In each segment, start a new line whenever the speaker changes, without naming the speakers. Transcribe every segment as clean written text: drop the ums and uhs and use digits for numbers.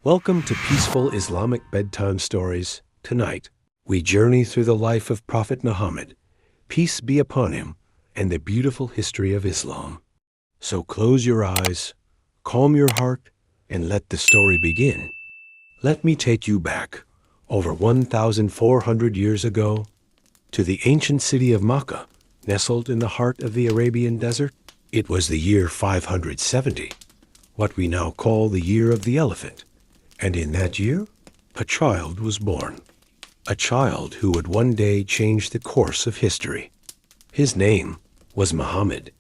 Welcome to Peaceful Islamic Bedtime Stories. Tonight, we journey through the life of Prophet Muhammad, peace be upon him, and the beautiful history of Islam. So close your eyes, calm your heart, and let the story begin. Let me take you back, over 1,400 years ago, to the ancient city of Makkah, nestled in the heart of the Arabian desert. It was the year 570, what we now call the year of the elephant. And in that year, a child was born. A child who would one day change the course of history. His name was Muhammad.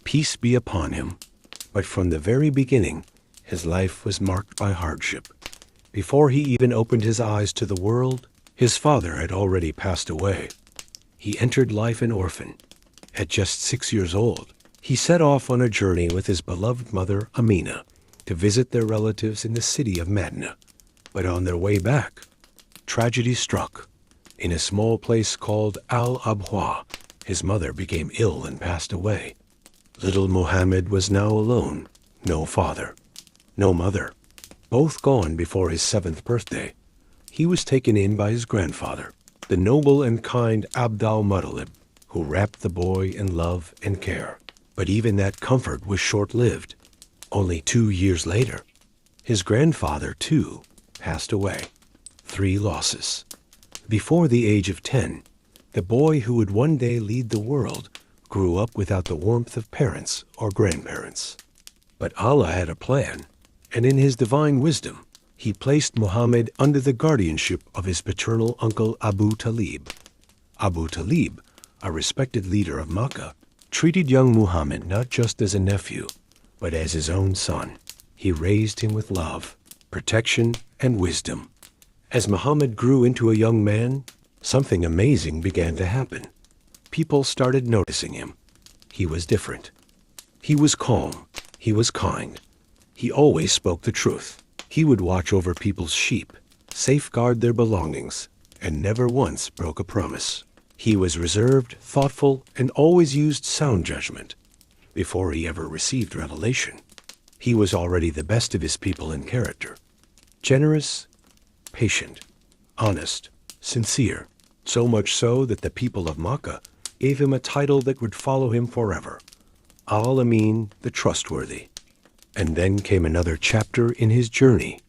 Peace be upon him. But from the very beginning, his life was marked by hardship. Before he even opened his eyes to the world, his father had already passed away. He entered life an orphan. At just 6 years old, he set off on a journey with his beloved mother, Amina, to visit their relatives in the city of Medina. But on their way back, tragedy struck. In a small place called Al-Abwa, his mother became ill and passed away. Little Muhammad was now alone, no father, no mother, both gone before his 7th birthday. He was taken in by his grandfather, the noble and kind Abd al-Muttalib, who wrapped the boy in love and care. But even that comfort was short-lived. Only 2 years later, his grandfather, too, passed away. 3 losses. Before the age of 10, the boy who would one day lead the world grew up without the warmth of parents or grandparents. But Allah had a plan, and in his divine wisdom, he placed Muhammad under the guardianship of his paternal uncle Abu Talib. Abu Talib, a respected leader of Makkah, treated young Muhammad not just as a nephew, but as his own son. He raised him with love, protection, and wisdom. As Muhammad grew into a young man, something amazing began to happen. People started noticing him. He was different. He was calm. He was kind. He always spoke the truth. He would watch over people's sheep, safeguard their belongings, and never once broke a promise. He was reserved, thoughtful, and always used sound judgment. Before he ever received revelation, he was already the best of his people in character. Generous, patient, honest, sincere, so much so that the people of Makkah gave him a title that would follow him forever, Al-Amin, the Trustworthy. And then came another chapter in his journey.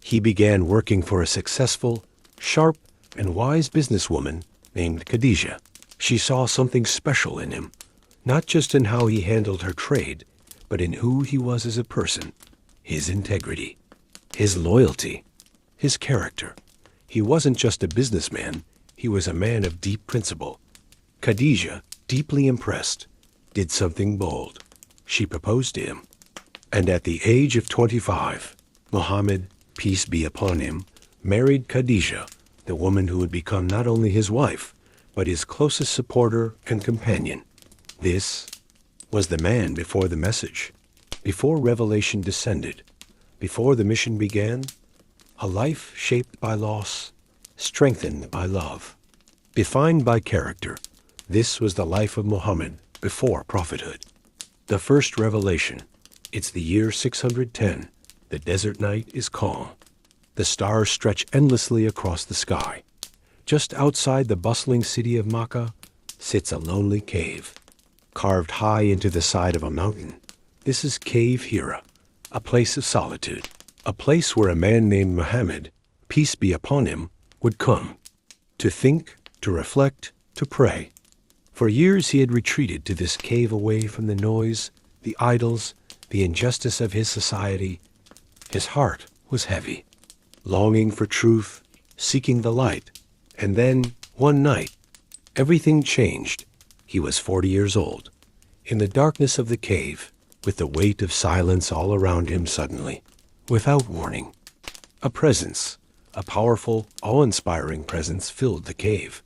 He began working for a successful, sharp, and wise businesswoman named Khadijah. She saw something special in him, not just in how he handled her trade, but in who he was as a person, his integrity, his loyalty, his character. He wasn't just a businessman, he was a man of deep principle. Khadijah, deeply impressed, did something bold. She proposed to him. And at the age of 25, Muhammad, peace be upon him, married Khadijah, the woman who would become not only his wife, but his closest supporter and companion. This was the man before the message, before revelation descended, before the mission began, a life shaped by loss, strengthened by love, defined by character. This was the life of Muhammad before prophethood. The first revelation. It's the year 610. The desert night is calm. The stars stretch endlessly across the sky. Just outside the bustling city of Makkah sits a lonely cave, carved high into the side of a mountain. This is Cave Hira, a place of solitude, a place where a man named Muhammad, peace be upon him, would come to think, to reflect, to pray. For years he had retreated to this cave away from the noise, the idols, the injustice of his society. His heart was heavy, longing for truth, seeking the light. And then, one night, everything changed. He was 40 years old. In the darkness of the cave, with the weight of silence all around him suddenly, without warning, a presence, a powerful, awe-inspiring presence filled the cave.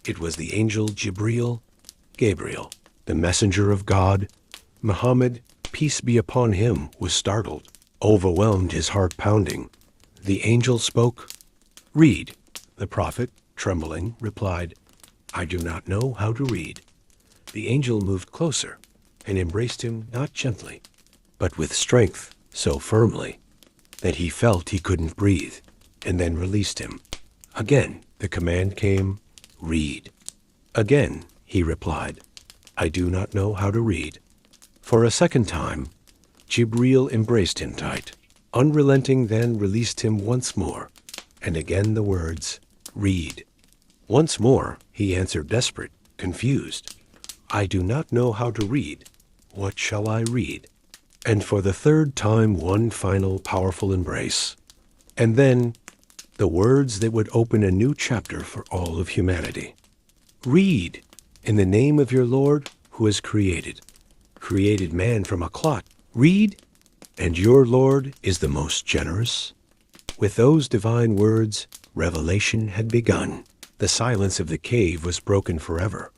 It was the angel Gabriel, the messenger of God. Muhammad, peace be upon him, was startled, overwhelmed, his heart pounding. The angel spoke. "Read." The prophet, trembling, replied, "I do not know how to read." The angel moved closer and embraced him not gently, but with strength, so firmly that he felt he couldn't breathe, and then released him. Again, the command came, "Read." Again, he replied, "I do not know how to read." For a second time, Jibreel embraced him tight. Unrelenting then released him once more, and again the words, "Read." Once more, he answered desperate, confused, "I do not know how to read. What shall I read?" And for the third time, one final powerful embrace. And then, the words that would open a new chapter for all of humanity. "Read, in the name of your Lord who has created man from a clot. Read, and your Lord is the most generous." With those divine words, revelation had begun. The silence of the cave was broken forever.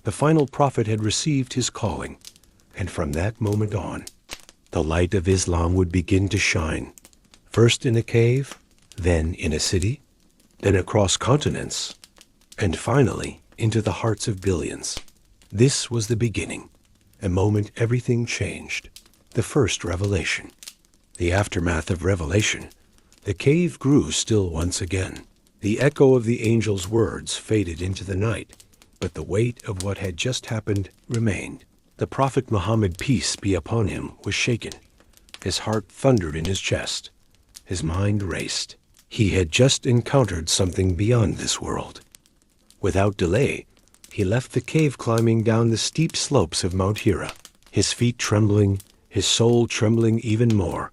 The final prophet had received his calling, and from that moment on, the light of Islam would begin to shine, first in a cave, then in a city, then across continents, and finally into the hearts of billions. This was the beginning, a moment everything changed, the first revelation. The aftermath of revelation, the cave grew still once again. The echo of the angel's words faded into the night, but the weight of what had just happened remained. The Prophet Muhammad, peace be upon him, was shaken. His heart thundered in his chest. His mind raced. He had just encountered something beyond this world. Without delay, he left the cave, climbing down the steep slopes of Mount Hira, his feet trembling, his soul trembling even more.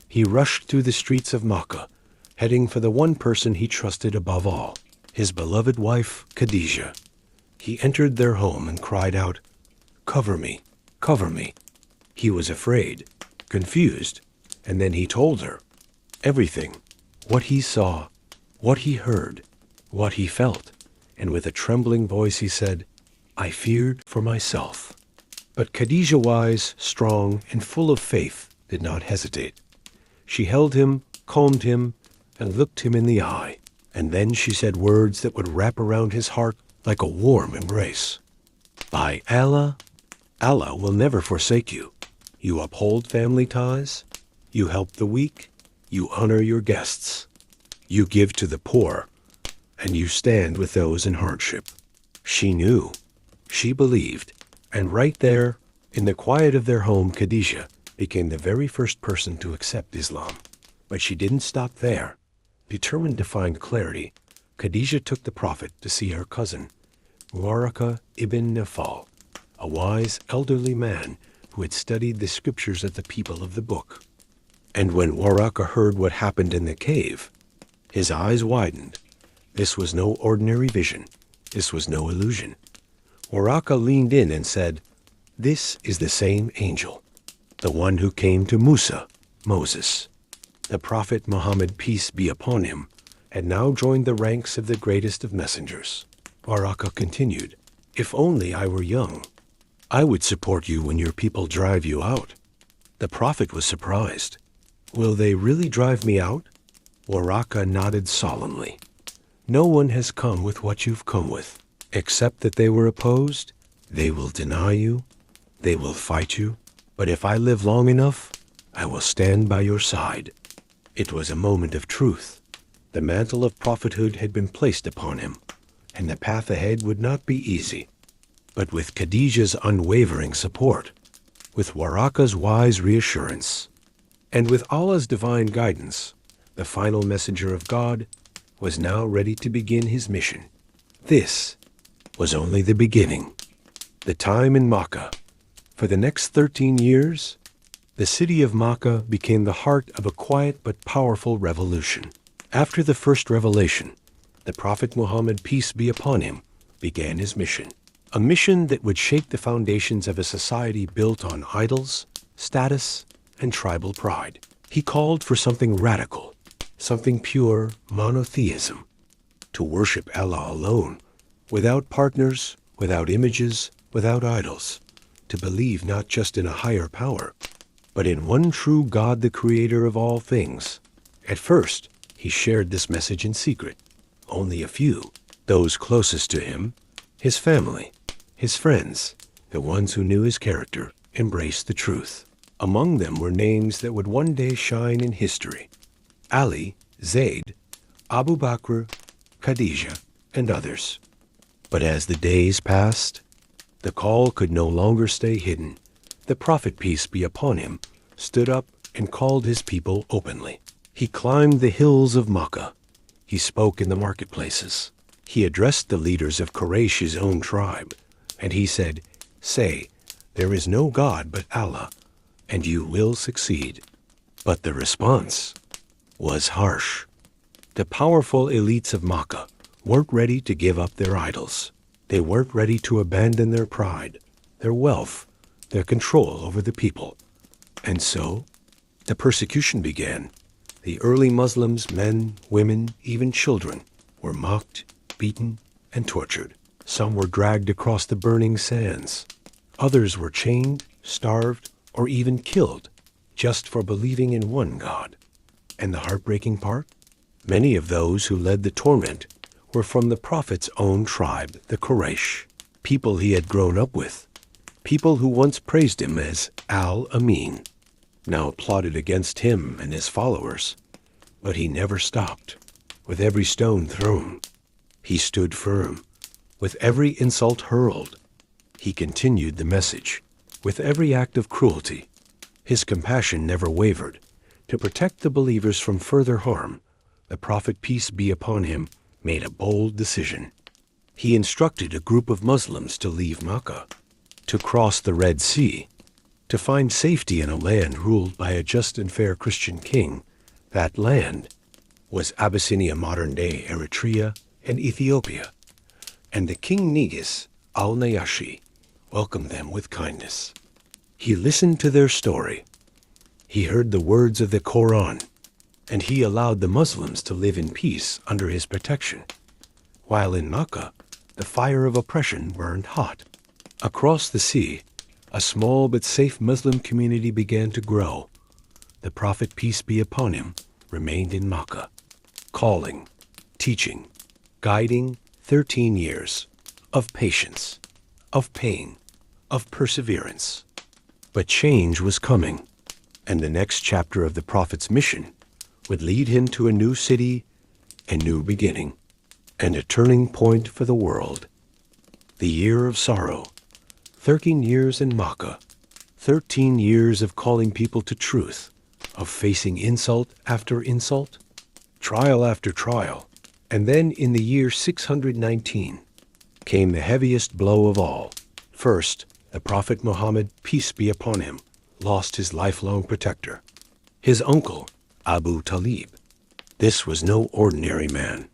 He rushed through the streets of Makkah, heading for the one person he trusted above all, his beloved wife, Khadijah. He entered their home and cried out, "Cover me, cover me." He was afraid, confused, and then he told her everything, what he saw, what he heard, what he felt, and with a trembling voice he said, "I feared for myself." But Khadijah, wise, strong, and full of faith, did not hesitate. She held him, calmed him, and looked him in the eye, and then she said words that would wrap around his heart like a warm embrace. "By Allah, Allah will never forsake you. You uphold family ties, you help the weak, you honor your guests, you give to the poor, and you stand with those in hardship." She knew, she believed, and right there, in the quiet of their home, Khadijah became the very first person to accept Islam. But she didn't stop there. Determined to find clarity, Khadijah took the Prophet to see her cousin, Waraka ibn Nafal, a wise, elderly man who had studied the scriptures of the people of the book. And when Waraka heard what happened in the cave, his eyes widened. This was no ordinary vision. This was no illusion. Waraka leaned in and said, "This is the same angel, the one who came to Musa, Moses." The Prophet Muhammad, peace be upon him, had now joined the ranks of the greatest of messengers. Waraka continued, "If only I were young, I would support you when your people drive you out." The Prophet was surprised. "Will they really drive me out?" Waraka nodded solemnly. "No one has come with what you've come with, except that they were opposed. They will deny you. They will fight you. But if I live long enough, I will stand by your side." It was a moment of truth. The mantle of prophethood had been placed upon him, and the path ahead would not be easy. But with Khadijah's unwavering support, with Waraka's wise reassurance, and with Allah's divine guidance, the final messenger of God was now ready to begin his mission. This was only the beginning. The time in Makkah. For the next 13 years, the city of Makkah became the heart of a quiet but powerful revolution. After the first revelation, the Prophet Muhammad, peace be upon him, began his mission. A mission that would shake the foundations of a society built on idols, status, and tribal pride. He called for something radical, something pure, monotheism. To worship Allah alone, without partners, without images, without idols. To believe not just in a higher power, but in one true God, the creator of all things. At first, he shared this message in secret. Only a few, those closest to him, his family, his friends, the ones who knew his character, embraced the truth. Among them were names that would one day shine in history. Ali, Zayd, Abu Bakr, Khadijah, and others. But as the days passed, the call could no longer stay hidden. The Prophet, peace be upon him, stood up and called his people openly. He climbed the hills of Makkah. He spoke in the marketplaces. He addressed the leaders of Quraysh, his own tribe, and he said, "Say, there is no God but Allah, and you will succeed." But the response was harsh. The powerful elites of Makkah weren't ready to give up their idols. They weren't ready to abandon their pride, their wealth, their control over the people. And so, the persecution began. The early Muslims, men, women, even children, were mocked, beaten, and tortured. Some were dragged across the burning sands. Others were chained, starved, or even killed just for believing in one God. And the heartbreaking part? Many of those who led the torment were from the Prophet's own tribe, the Quraysh, people he had grown up with, people who once praised him as Al-Amin, now plotted against him and his followers. But he never stopped. With every stone thrown, he stood firm. With every insult hurled, he continued the message. With every act of cruelty, his compassion never wavered. To protect the believers from further harm, the Prophet, peace be upon him, made a bold decision. He instructed a group of Muslims to leave Makkah, to cross the Red Sea, to find safety in a land ruled by a just and fair Christian king. That land was Abyssinia, modern-day Eritrea and Ethiopia, and the King Negus al-Najashi welcomed them with kindness. He listened to their story. He heard the words of the Quran, and he allowed the Muslims to live in peace under his protection. While in Makkah, the fire of oppression burned hot. Across the sea, a small but safe Muslim community began to grow. The Prophet, peace be upon him, remained in Makkah, calling, teaching, guiding 13 years of patience, of pain, of perseverance. But change was coming, and the next chapter of the Prophet's mission would lead him to a new city, a new beginning, and a turning point for the world. The year of sorrow, 13 years in Makkah, 13 years of calling people to truth, of facing insult after insult, trial after trial, and then in the year 619 came the heaviest blow of all. First, the Prophet Muhammad, peace be upon him, lost his lifelong protector, his uncle, Abu Talib. This was no ordinary man.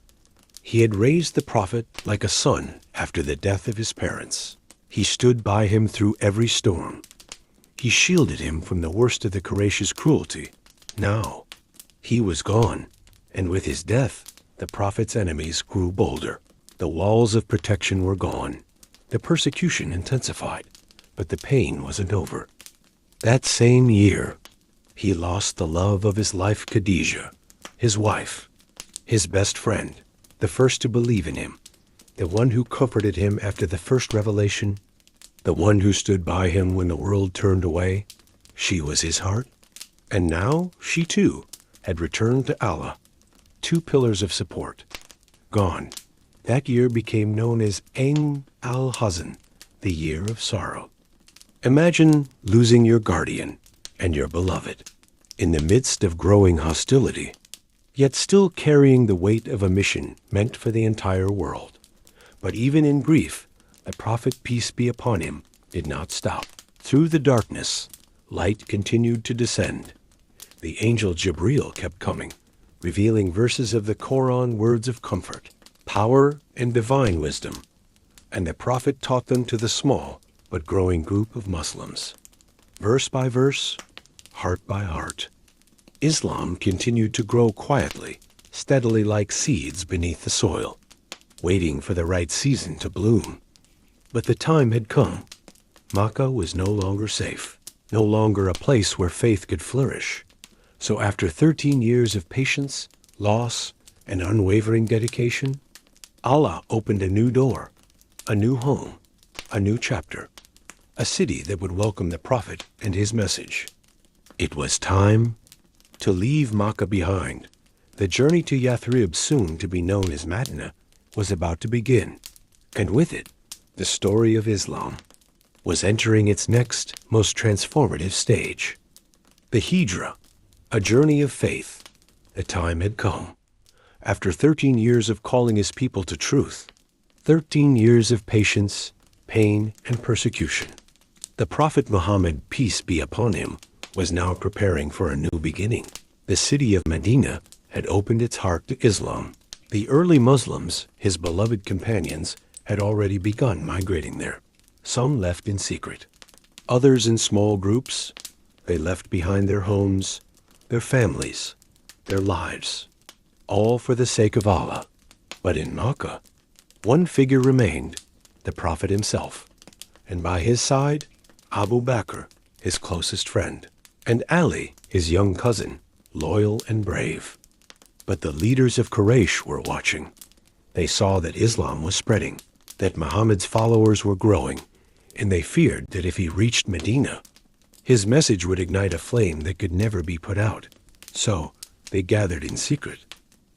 He had raised the Prophet like a son after the death of his parents. He stood by him through every storm. He shielded him from the worst of the Quraysh's cruelty. Now, he was gone, and with his death, the Prophet's enemies grew bolder. The walls of protection were gone. The persecution intensified, but the pain wasn't over. That same year, he lost the love of his life, Khadijah, his wife, his best friend, the first to believe in him, the one who comforted him after the first revelation, the one who stood by him when the world turned away. She was his heart. And now she too had returned to Allah. Two pillars of support. Gone. That year became known as Ain al-Hazan, the year of sorrow. Imagine losing your guardian and your beloved in the midst of growing hostility, yet still carrying the weight of a mission meant for the entire world. But even in grief, the Prophet, peace be upon him, did not stop. Through the darkness, light continued to descend. The angel Jibril kept coming, revealing verses of the Quran, words of comfort, power, and divine wisdom. And the Prophet taught them to the small but growing group of Muslims. Verse by verse, heart by heart, Islam continued to grow quietly, steadily like seeds beneath the soil, waiting for the right season to bloom. But the time had come. Makkah was no longer safe, no longer a place where faith could flourish. So after 13 years of patience, loss, and unwavering dedication, Allah opened a new door, a new home, a new chapter, a city that would welcome the Prophet and his message. It was time to leave Makkah behind The journey to Yathrib, soon to be known as Medina, was about to begin, and with it, the story of Islam was entering its next, most transformative stage. The Hijra, a journey of faith. The time had come. After 13 years of calling his people to truth, 13 years of patience, pain, and persecution, the Prophet Muhammad, peace be upon him, was now preparing for a new beginning. The city of Medina had opened its heart to Islam. The early Muslims, his beloved companions, had already begun migrating there. Some left in secret, others in small groups. They left behind their homes, their families, their lives, all for the sake of Allah. But in Makkah, one figure remained, the Prophet himself, and by his side, Abu Bakr, his closest friend, and Ali, his young cousin, loyal and brave. But the leaders of Quraysh were watching. They saw that Islam was spreading, that Muhammad's followers were growing, and they feared that if he reached Medina, his message would ignite a flame that could never be put out. So they gathered in secret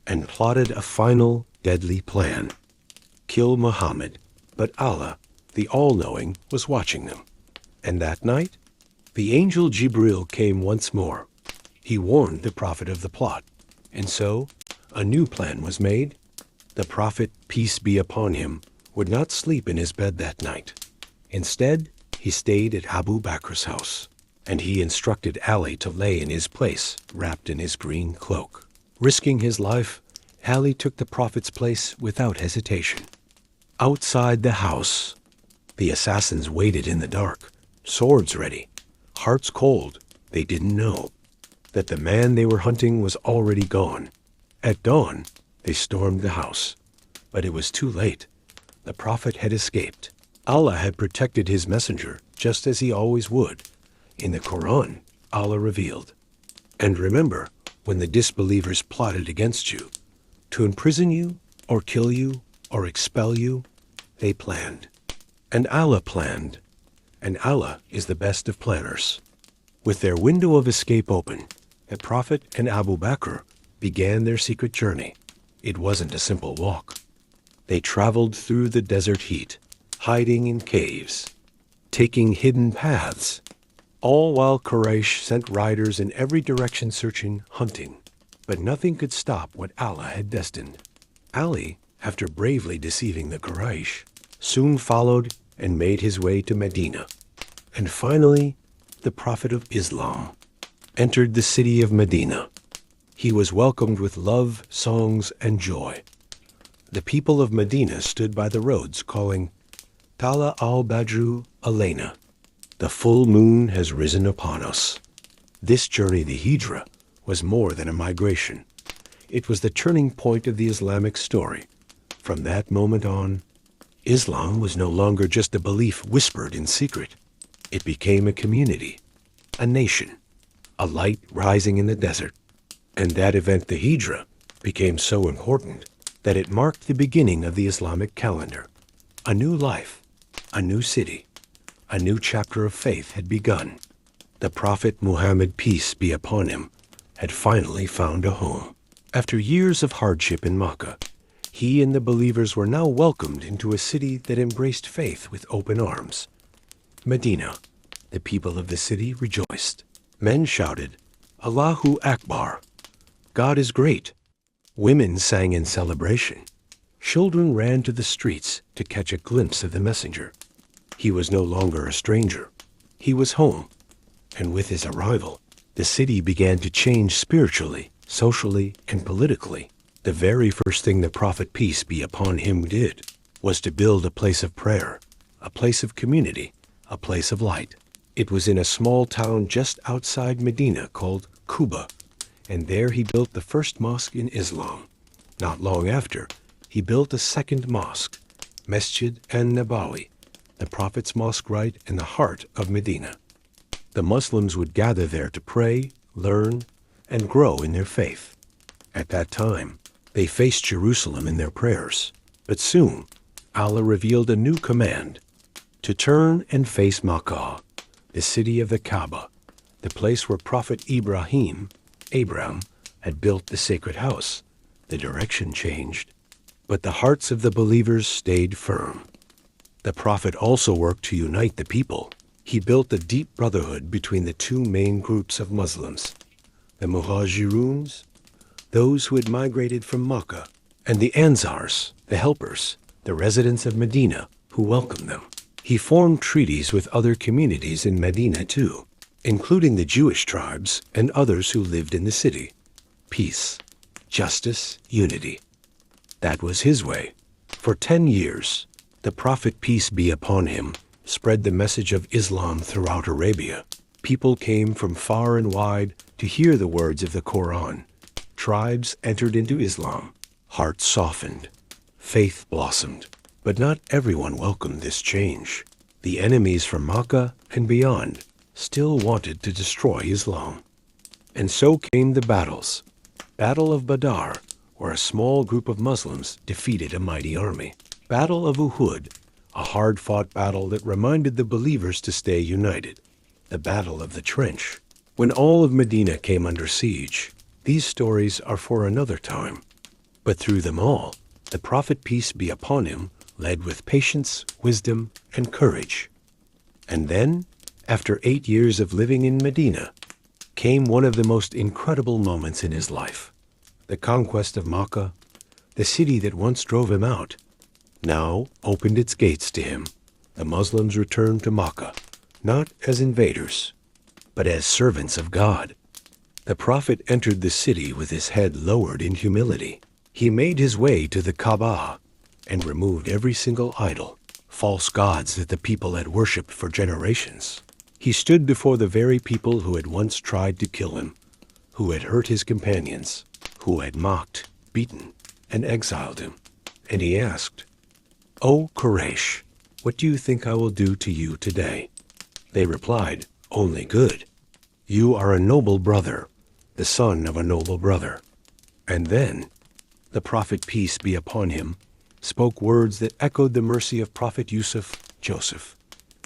and plotted a final, deadly plan. Kill Muhammad, but Allah, the all-knowing, was watching them. And that night, the angel Jibril came once more. He warned the Prophet of the plot. And so, a new plan was made. The Prophet, peace be upon him, would not sleep in his bed that night. Instead, he stayed at Abu Bakr's house, and he instructed Ali to lay in his place, wrapped in his green cloak. Risking his life, Ali took the Prophet's place without hesitation. Outside the house, the assassins waited in the dark, swords ready, hearts cold. They didn't know that the man they were hunting was already gone. At dawn, they stormed the house, but it was too late. The Prophet had escaped. Allah had protected his messenger, just as he always would. In the Quran, Allah revealed, "And remember, when the disbelievers plotted against you, to imprison you, or kill you, or expel you, they planned. And Allah planned, and Allah is the best of planners." With their window of escape open, the Prophet and Abu Bakr began their secret journey. It wasn't a simple walk. They traveled through the desert heat, hiding in caves, taking hidden paths, all while Quraysh sent riders in every direction searching, hunting. But nothing could stop what Allah had destined. Ali, after bravely deceiving the Quraysh, soon followed and made his way to Medina. And finally, the Prophet of Islam entered the city of Medina. He was welcomed with love, songs, and joy. The people of Medina stood by the roads calling, "Tala al-Badru alayna." The full moon has risen upon us. This journey, the Hijra, was more than a migration. It was the turning point of the Islamic story. From that moment on, Islam was no longer just a belief whispered in secret. It became a community, a nation, a light rising in the desert. And that event, the Hijra, became so important that it marked the beginning of the Islamic calendar. A new life, a new city, a new chapter of faith had begun. The Prophet Muhammad, peace be upon him, had finally found a home. After years of hardship in Makkah, he and the believers were now welcomed into a city that embraced faith with open arms. Medina. The people of the city rejoiced. Men shouted, "Allahu Akbar! God is great!" Women sang in celebration. Children ran to the streets to catch a glimpse of the messenger. He was no longer a stranger. He was home. And with his arrival, the city began to change spiritually, socially, and politically. The very first thing the Prophet, peace be upon him, did was to build a place of prayer, a place of community, a place of light. It was in a small town just outside Medina called Quba, and there he built the first mosque in Islam. Not long after, he built a second mosque, Masjid an-Nabawi, the Prophet's mosque right in the heart of Medina. The Muslims would gather there to pray, learn, and grow in their faith. At that time, they faced Jerusalem in their prayers. But soon, Allah revealed a new command, to turn and face Makkah, the city of the Kaaba, the place where Prophet Abraham, had built the sacred house, the direction changed. But the hearts of the believers stayed firm. The Prophet also worked to unite the people. He built a deep brotherhood between the two main groups of Muslims, the Muhajiruns, those who had migrated from Makkah, and the Ansars, the helpers, the residents of Medina, who welcomed them. He formed treaties with other communities in Medina too, including the Jewish tribes and others who lived in the city. Peace, justice, unity. That was his way. For 10 years, the Prophet, peace be upon him, spread the message of Islam throughout Arabia. People came from far and wide to hear the words of the Quran. Tribes entered into Islam. Hearts softened. Faith blossomed. But not everyone welcomed this change. The enemies from Makkah and beyond still wanted to destroy Islam. And so came the battles. Battle of Badr, where a small group of Muslims defeated a mighty army. Battle of Uhud, a hard-fought battle that reminded the believers to stay united. The Battle of the Trench, when all of Medina came under siege. These stories are for another time. But through them all, the Prophet, peace be upon him, led with patience, wisdom, and courage. And then, after 8 years of living in Medina, came one of the most incredible moments in his life. The conquest of Makkah, the city that once drove him out, now opened its gates to him. The Muslims returned to Makkah, not as invaders, but as servants of God. The Prophet entered the city with his head lowered in humility. He made his way to the Kaaba and removed every single idol, false gods that the people had worshipped for generations. He stood before the very people who had once tried to kill him, who had hurt his companions, who had mocked, beaten, and exiled him. And he asked, "O Quraysh, what do you think I will do to you today?" They replied, "Only good. You are a noble brother, the son of a noble brother." And then the Prophet, peace be upon him, spoke words that echoed the mercy of Prophet Yusuf, Joseph.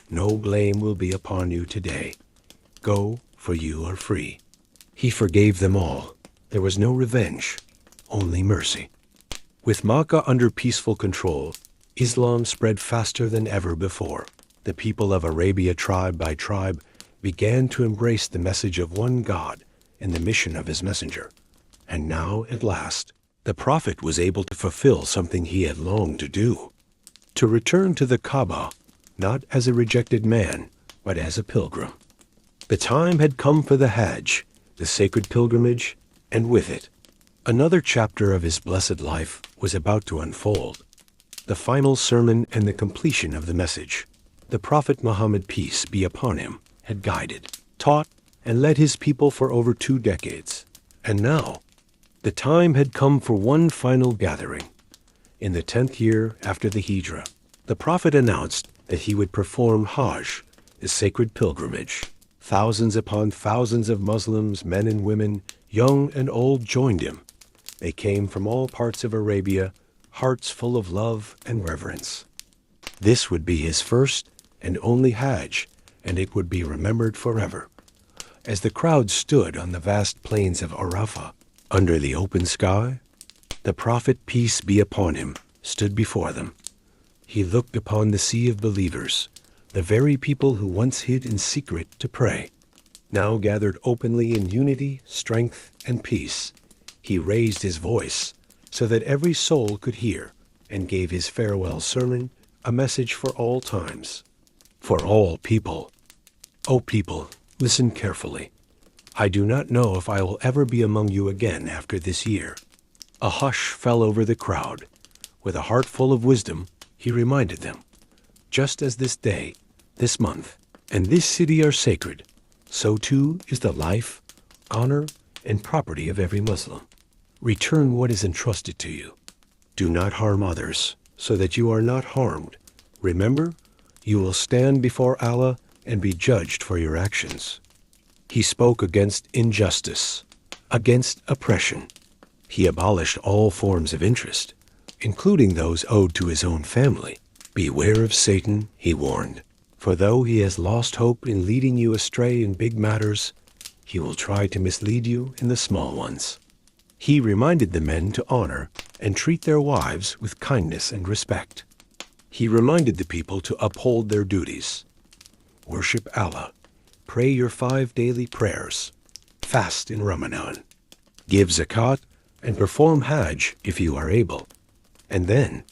"No blame will be upon you today. Go, for you are free." He forgave them all. There was no revenge, only mercy. With Makkah under peaceful control, Islam spread faster than ever before. The people of Arabia, tribe by tribe, began to embrace the message of one God and the mission of his messenger. And now, at last, the Prophet was able to fulfill something he had longed to do, to return to the Kaaba, not as a rejected man, but as a pilgrim. The time had come for the Hajj, the sacred pilgrimage, and with it, another chapter of his blessed life was about to unfold. The final sermon and the completion of the message. The Prophet Muhammad, peace be upon him, had guided, taught, and led his people for over 2 decades. And now, the time had come for one final gathering. In the 10th year after the Hijrah, the Prophet announced that he would perform Hajj, the sacred pilgrimage. Thousands upon thousands of Muslims, men and women, young and old, joined him. They came from all parts of Arabia, hearts full of love and reverence. This would be his first and only Hajj, and it would be remembered forever. As the crowd stood on the vast plains of Arafah, under the open sky, the Prophet, peace be upon him, stood before them. He looked upon the sea of believers, the very people who once hid in secret to pray, now gathered openly in unity, strength, and peace. He raised his voice so that every soul could hear, and gave his farewell sermon, a message for all times, for all people. O people, listen carefully. I do not know if I will ever be among you again after this year. A hush fell over the crowd. With a heart full of wisdom, he reminded them, just as this day, this month, and this city are sacred, so too is the life, honor, and property of every Muslim. Return what is entrusted to you. Do not harm others, so that you are not harmed. Remember, you will stand before Allah and be judged for your actions. He spoke against injustice, against oppression. He abolished all forms of interest, including those owed to his own family. Beware of Satan, he warned, for though he has lost hope in leading you astray in big matters, he will try to mislead you in the small ones. He reminded the men to honor and treat their wives with kindness and respect. He reminded the people to uphold their duties. Worship Allah. Pray your 5 daily prayers. Fast in Ramadan. Give zakat and perform Hajj if you are able. And then,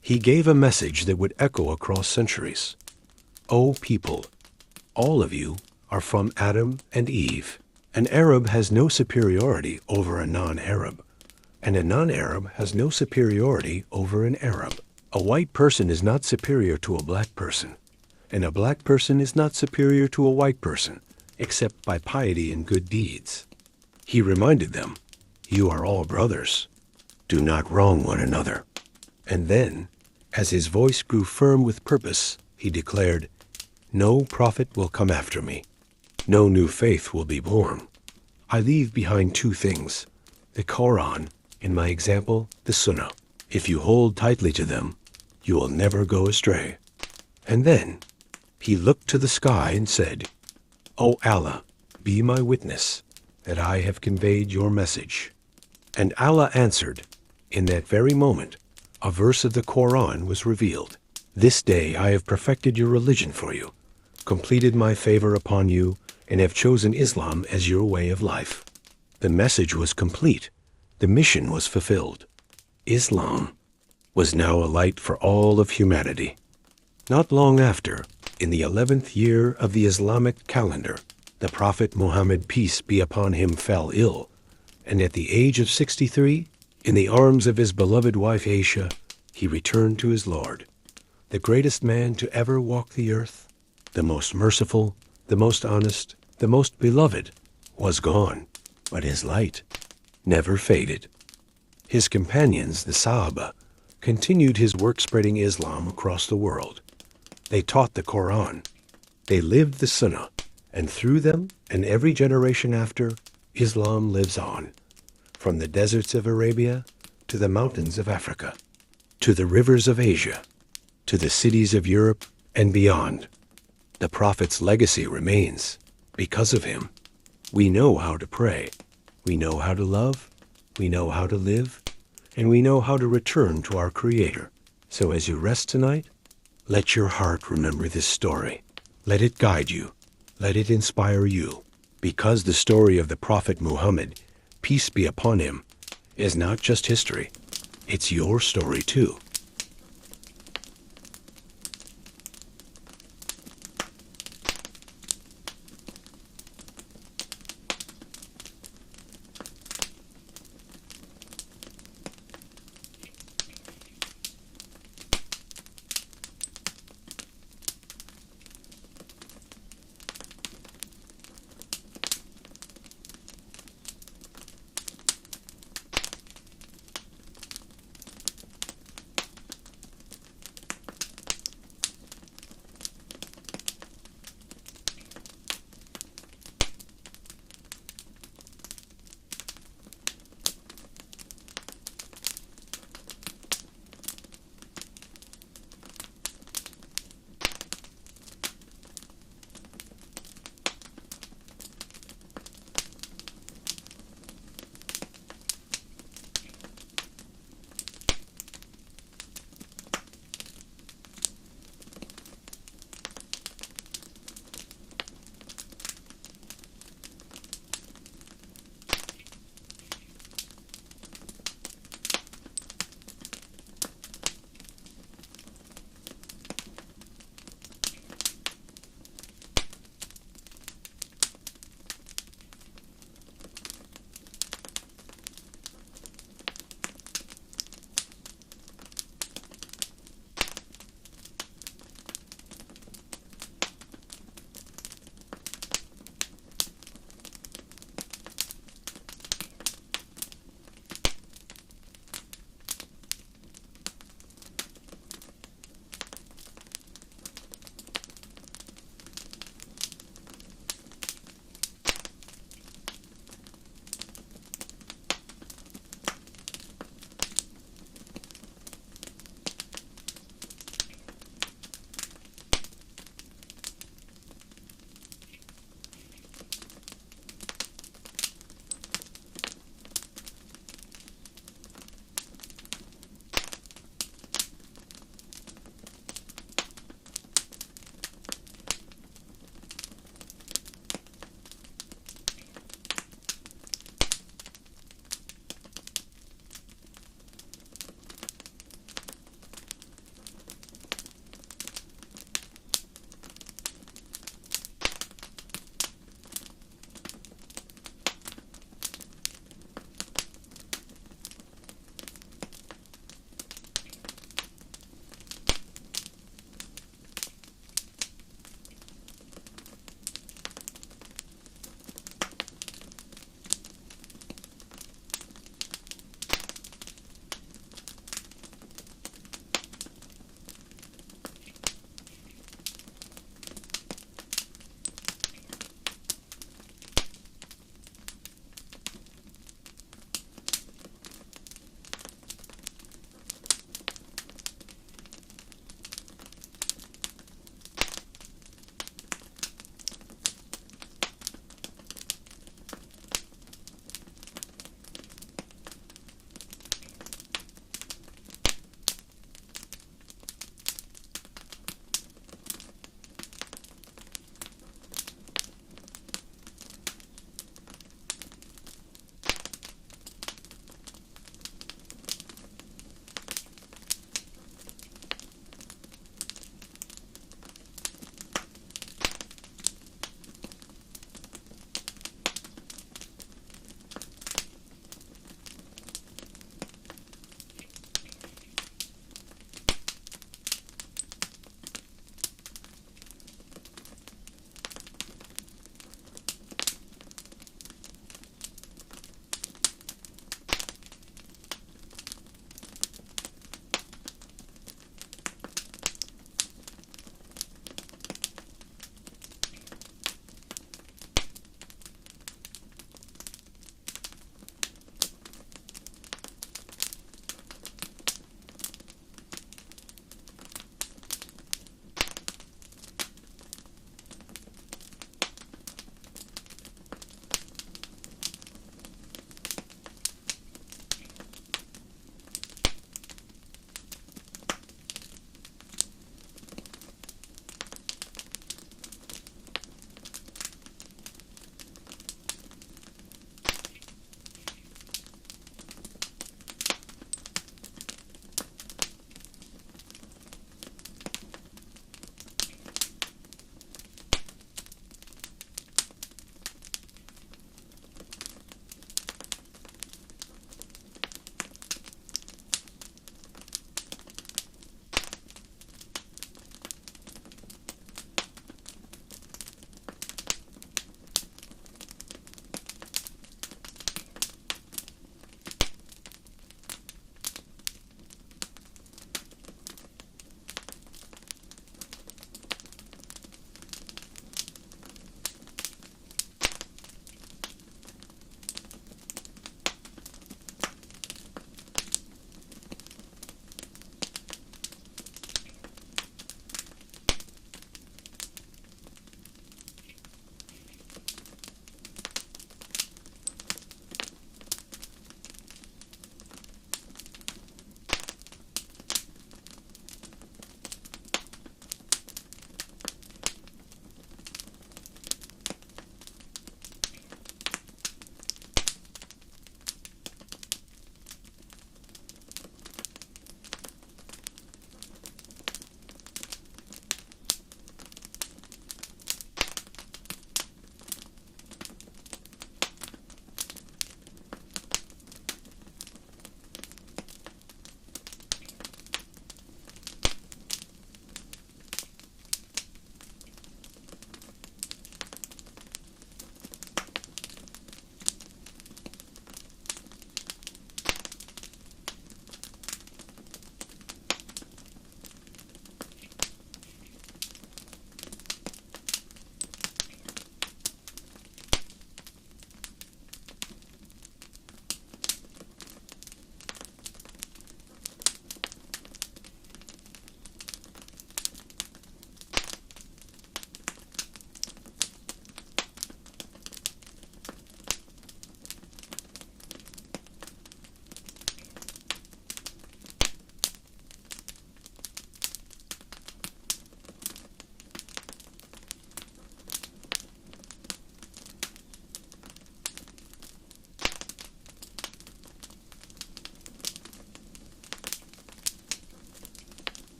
he gave a message that would echo across centuries. O people, all of you are from Adam and Eve. An Arab has no superiority over a non-Arab, and a non-Arab has no superiority over an Arab. A white person is not superior to a black person, and a black person is not superior to a white person, except by piety and good deeds. He reminded them, you are all brothers. Do not wrong one another. And then, as his voice grew firm with purpose, he declared, no prophet will come after me. No new faith will be born. I leave behind 2 things, the Quran, and my example, the Sunnah. If you hold tightly to them, you will never go astray. And then, he looked to the sky and said, O Allah, be my witness that I have conveyed your message. And Allah answered, in that very moment, a verse of the Quran was revealed. This day I have perfected your religion for you, completed my favor upon you, and have chosen Islam as your way of life. The message was complete. The mission was fulfilled. Islam was now a light for all of humanity. Not long after, in the 11th year of the Islamic calendar, the Prophet Muhammad, peace be upon him, fell ill, and at the age of 63, in the arms of his beloved wife Aisha, he returned to his Lord. The greatest man to ever walk the earth, the most merciful, the most honest, the most beloved, was gone, but his light never faded. His companions, the Sahabah, continued his work spreading Islam across the world. They taught the Quran. They lived the Sunnah, and through them and every generation after, Islam lives on. From the deserts of Arabia to the mountains of Africa, to the rivers of Asia, to the cities of Europe and beyond. The Prophet's legacy remains. Because of him, we know how to pray, we know how to love, we know how to live, and we know how to return to our Creator. So as you rest tonight, let your heart remember this story. Let it guide you. Let it inspire you. Because the story of the Prophet Muhammad, peace be upon him, is not just history. It's your story too.